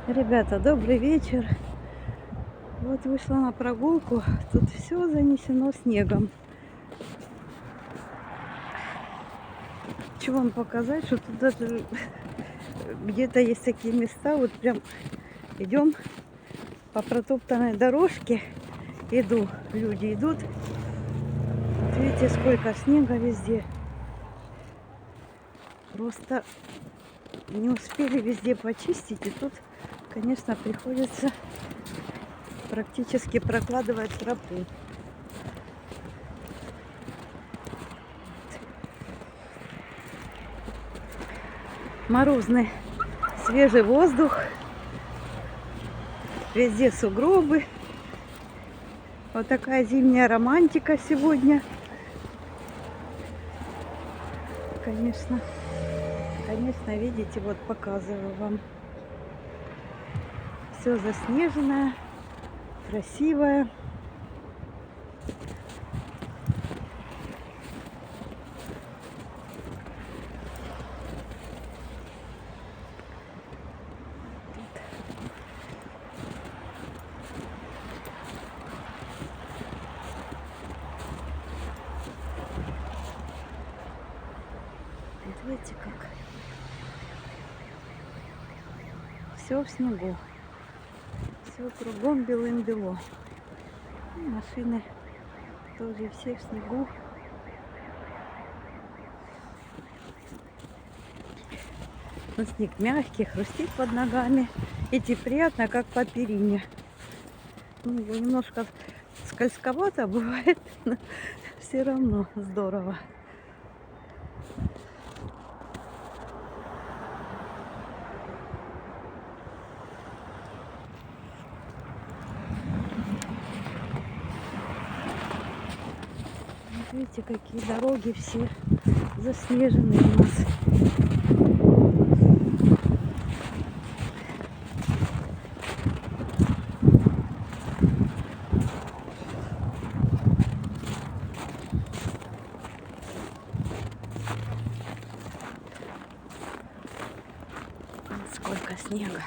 Ребята, добрый вечер. Вот вышла на прогулку. Тут все занесено снегом. Хочу вам показать, что тут даже где-то есть такие места. Вот прям идем по протоптанной дорожке. Люди идут. Вот видите, сколько снега везде. Просто не успели везде почистить. И тут, конечно, приходится практически прокладывать тропу. Морозный свежий воздух. Везде сугробы. Вот такая зимняя романтика сегодня. Конечно, видите, вот показываю вам. Все заснеженное, красивое. Вот видите как. Все в снегу. Все кругом белым-бело. Машины тоже все в снегу. Но снег мягкий, хрустит под ногами. Идти приятно, как по перине. Ну, немножко скользковато бывает, но все равно здорово. Видите, какие дороги все заснеженные у нас. Сколько снега.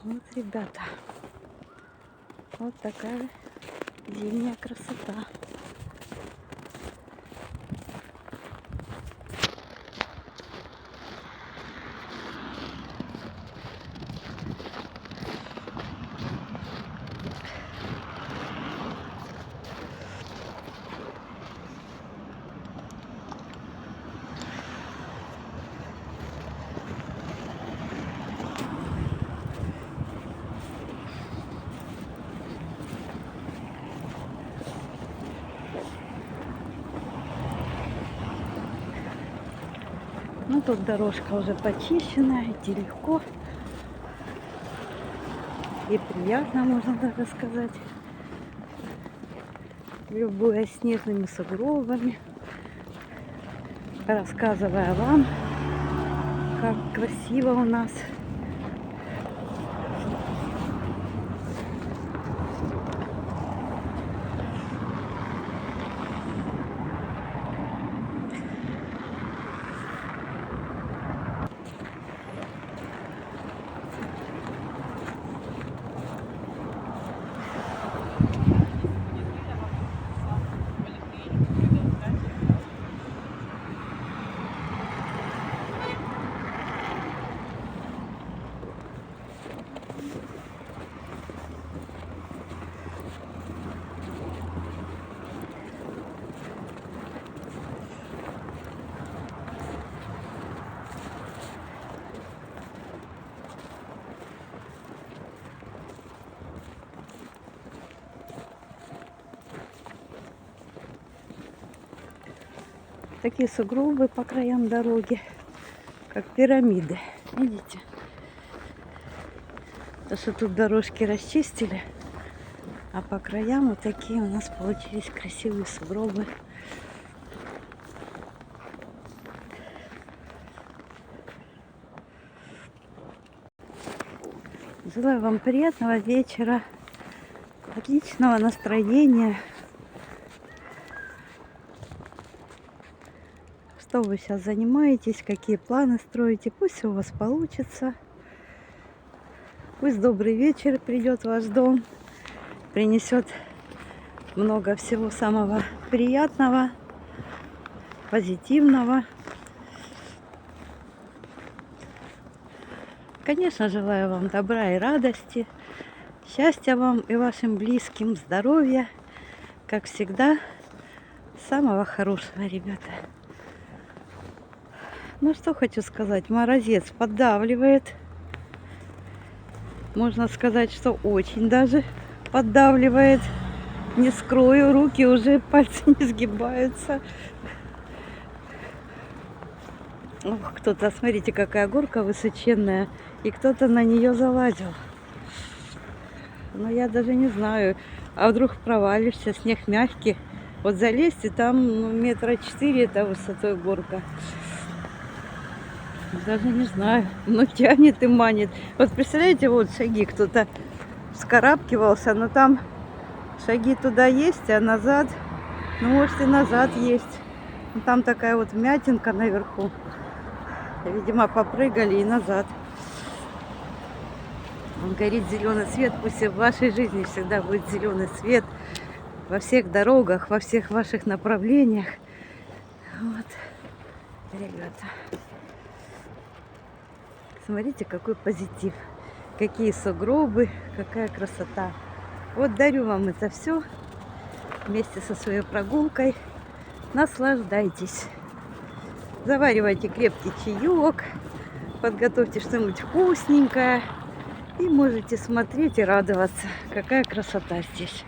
Вот, ребята, вот такая зимняя красота. Ну, тут дорожка уже почищена, идти легко. И приятно, можно даже сказать. Любуясь снежными сугробами. Рассказывая вам, как красиво у нас. Такие сугробы по краям дороги, как пирамиды. Видите? То, что тут дорожки расчистили, а по краям вот такие у нас получились красивые сугробы. Желаю вам приятного вечера, отличного настроения. Что вы сейчас занимаетесь, какие планы строите, пусть все у вас получится. Пусть добрый вечер придет в ваш дом, принесет много всего самого приятного, позитивного. Конечно, желаю вам добра и радости, счастья вам и вашим близким, здоровья, как всегда, самого хорошего, ребята. Ну что хочу сказать, морозец поддавливает. Можно сказать, что очень даже поддавливает. Не скрою, руки уже, пальцы не сгибаются. Ох, кто-то, смотрите, какая горка высоченная. И кто-то на нее залазил. Но я даже не знаю. А вдруг провалишься, снег мягкий. Вот залезть, и там метра 4 это высотой горка. Даже не знаю. Но тянет и манит. Вот представляете, вот шаги кто-то вскарабкивался, но там шаги туда есть, а назад, ну может и назад есть. Но там такая вот вмятинка наверху. Видимо, попрыгали и назад. Он горит зеленый свет, пусть и в вашей жизни всегда будет зеленый свет во всех дорогах, во всех ваших направлениях. Вот, ребята. Смотрите, какой позитив, какие сугробы, какая красота. Вот дарю вам это все вместе со своей прогулкой. Наслаждайтесь. Заваривайте крепкий чаек, подготовьте что-нибудь вкусненькое и можете смотреть и радоваться. Какая красота здесь.